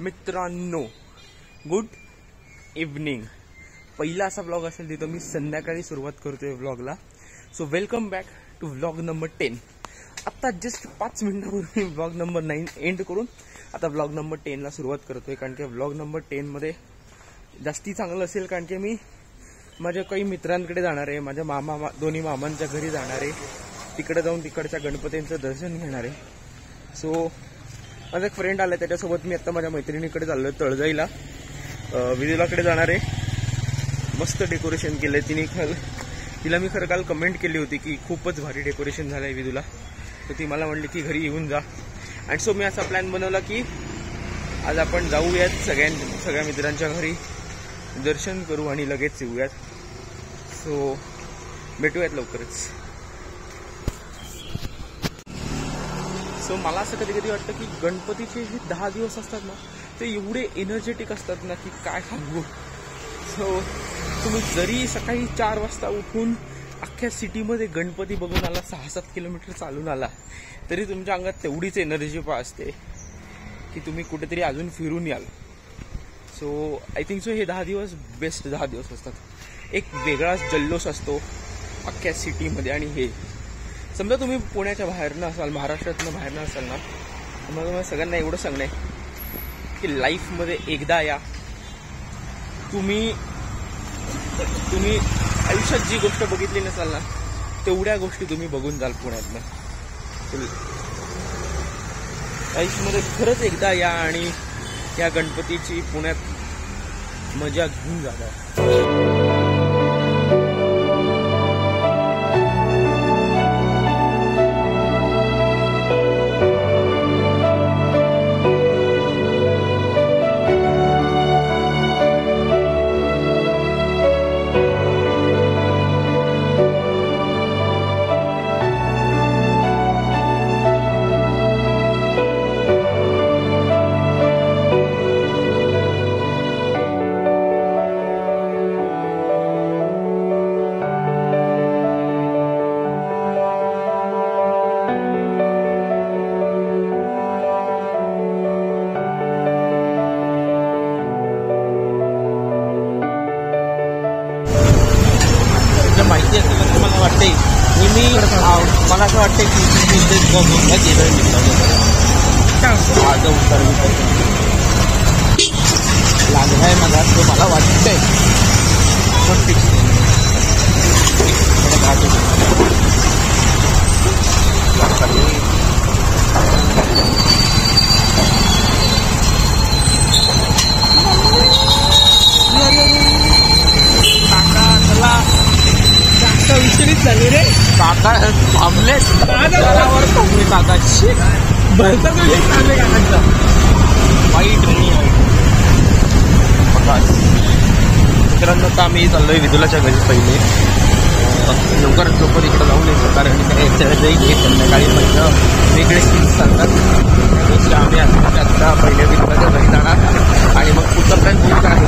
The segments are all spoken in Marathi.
मित्रांनो, गुड इव्हनिंग. पहिला असा व्लॉग असेल तिथं मी संध्याकाळी सुरुवात करतोय व्लॉगला. So welcome back to vlog number 10. आता जस्ट 5 मिनिटापूर्वी व्लॉग नंबर 9 एंड करून आता व्लॉग नंबर 10ला सुरुवात करतोय. कारण की व्लॉग नंबर 10 मध्ये जास्ती चांगलं असेल, कारण की मी माझ्या काही मित्रांकडे जाणार आहे. माझ्या दोन्ही मामांच्या घरी जाणार आहे. तिकडे जाऊन तिकडच्या गणपतींचं दर्शन घेणार आहे. सो माझा एक फ्रेंड आला, त्याच्यासोबत मी आता माझ्या मैत्रिणीकडे चाललोय तळजाईला. विदुलाकडे जाणार आहे. मस्त डेकोरेशन केलंय तिला मी खरं काल कमेंट केली होती की खूपच भारी डेकोरेशन झालंय विदुला. तर ती मला म्हणली की घरी येऊन जा. अँड सो मी असा प्लॅन बनवला की आज आपण जाऊयात सगळ्या मित्रांच्या घरी, दर्शन करू आणि लगेच येऊयात. सो भेटूयात लवकरच. सो मला असं कधी कधी वाटतं की गणपतीचे जे 10 दिवस असतात ना, ते एवढे एनर्जेटिक असतात ना की काय सांगू. सो तुम्ही जरी सकाळी 4 वाजता उठून अख्ख्या सिटीमध्ये गणपती बघून आला, 6-7 किलोमीटर चालून आला, तरी तुमच्या अंगात तेवढीच एनर्जी असते की तुम्ही कुठेतरी अजून फिरून याल. सो आय थिंक सो हे 10 दिवस बेस्ट 10 दिवस असतात. एक वेगळाच जल्लोष असतो अख्ख्या सिटीमध्ये. आणि हे समजा तुम्ही पुण्याच्या बाहेरनं असाल, महाराष्ट्रातनं बाहेरनं असाल ना, तर मला सगळ्यांना एवढं सांगणं आहे की लाईफमध्ये एकदा या. तुम्ही आयुष्यात जी गोष्ट बघितली नसाल ना, तेवढ्या गोष्टी तुम्ही बघून जाल पुण्यातनं. आयुष्यामध्ये खरंच एकदा या आणि या गणपतीची पुण्यात मजा घेऊन जाणार. माहिती असेल तर मला वाटते मला असं वाटतं की लागलाय मला, तो मला वाटतंय पण फिक्स विचलित झाले रे काका. थांबले घरावर टोकले काकाची वाईट मित्रांनो. तर आम्ही चाललोय विदुलाच्या घरी. पहिले लवकर इकडे जाऊ नये, कारण संध्याकाळी पहिलं वेगळे सीन्स चालतात. आम्ही आता पहिले विदुलाच्या घरी जाणार आणि मग पुढचा प्लॅन खूप काय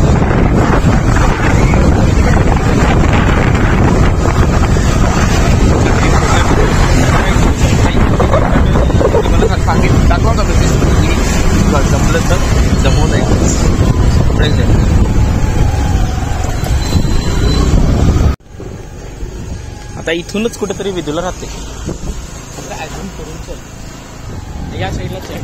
मला सांगितलं दाखवा का जमलं तर जमवून जाईल. आता इथूनच कुठेतरी विदुला राहते. अजून करून चल या साईडलाच आहे.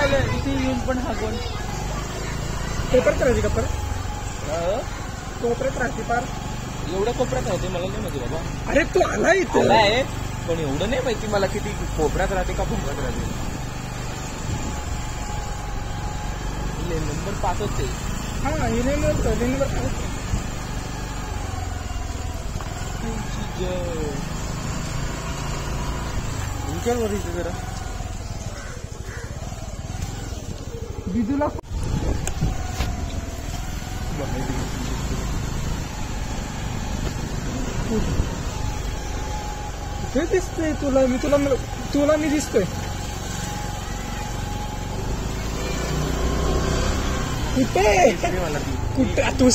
घर इथे येऊन पण हा कोण पेपर करायची का परत कोपऱ्यात राहते पार. एवढ्या कोपऱ्यात राहते मला नाही माहिती बाबा. अरे तू आला इथे आहे पण एवढं नाही माहिती मला किती कोपऱ्यात राहते का कोपऱ्यात राहते. नंबर 5 होते. हा हे नाही नंबर 5 विचार इथे जरा विदुला कुठे दिसतोय तुला मी दिसतोय. कुठे मला ती कुठे तू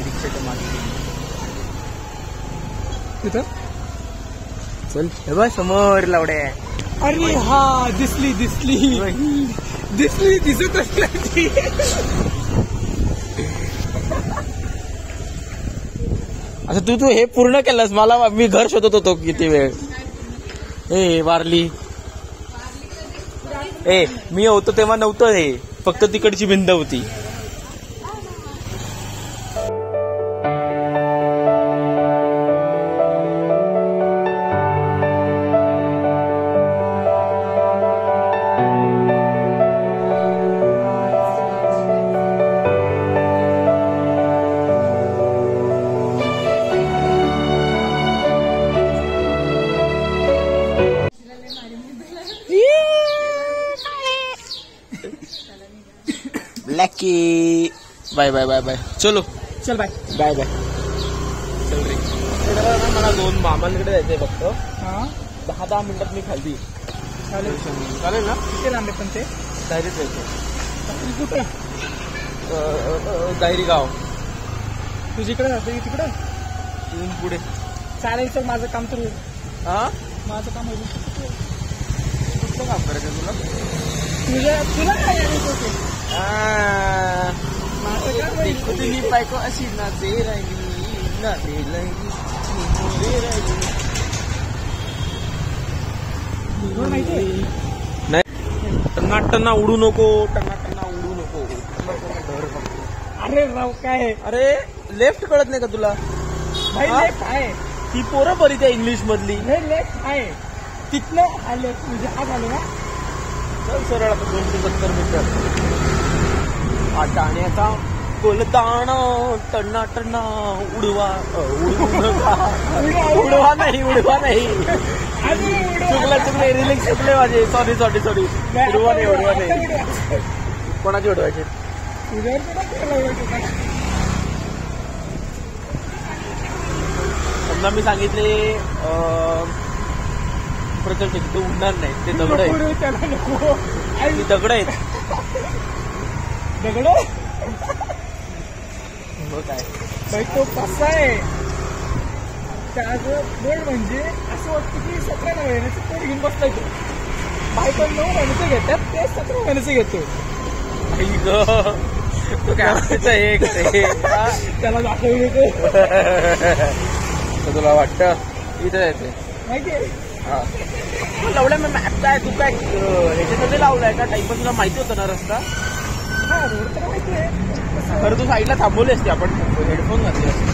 रिक्षाच्या मागे तिथं चल हे बघ समोर लावड्या. अरे हा दिसली दिसत असली. अच्छा तू हे पूर्ण केलंस. मला मी घर शोधत होतो किती वेळ. ए वारली ए मी होतो तेव्हा नव्हतं हे, फक्त तिकडची भिंत होती. Lucky bye bye bye bye. चलो चल बाय बाय बाय. चल रे. मला 2 मामांकडे जायचंय फक्त. हा 10 मिनिटात मी खाली. चालेल चालेल ना. किती लांब आहे पण ते डायरीच जायचं. कुठं डायरी गाव तू जिकडे जातो की तिकडे इथून पुढे. चालेल चल माझं काम तर होईल. हा माझं काम होईल. कुठलं काम करायचं तुला काय यायचं होते? माझं काम होईल. तुम्ही बायको अशी नाचे राहिली नाचे राहिली. माहिती नाही टन्ना उडू नको. टन्ना उडू नको. अरे राव काय अरे लेफ्ट कळत नाही का तुला? भाई हा? लेफ्ट आहे ती पोरं बरी त्या इंग्लिश मधली. नाही लेफ्ट आहे तिथनं आले म्हणजे हा झालं ना. चल सरळ आता 270 मीटर. आटाण्याचा कोलताण टन्ना उडवा उडवा नाही. चुकले रिलिंग चुकले माझे. सॉरी उडवा नाही. कोणाची उडवायचे? समजा मी सांगितले प्रचंड ते उडणार नाही. ते दगड आहेत. त्याला नको ती दगड आहेत. दगड मग काय भाई तो कसा आहे त्याचं बोल म्हणजे असं वाटतं की 17 महिन्याचं पोट घेऊन बसलाय तो. बायको 9 महिन्याचं घेतात ते 17 महिन्याचं घेतो. तो काय एक त्याला दाखवून येतो. तुला वाटतं इथं जायचंय माहितीये हा लावलाय मग मॅप काय तू काय ह्याच्यामध्ये लावलाय का टाईम? तुला माहिती होतं ना रस्ता? हा रोड तर माहितीये. खरं तू साईडला थांबवले असते. आपण हेडफोन घातले असते.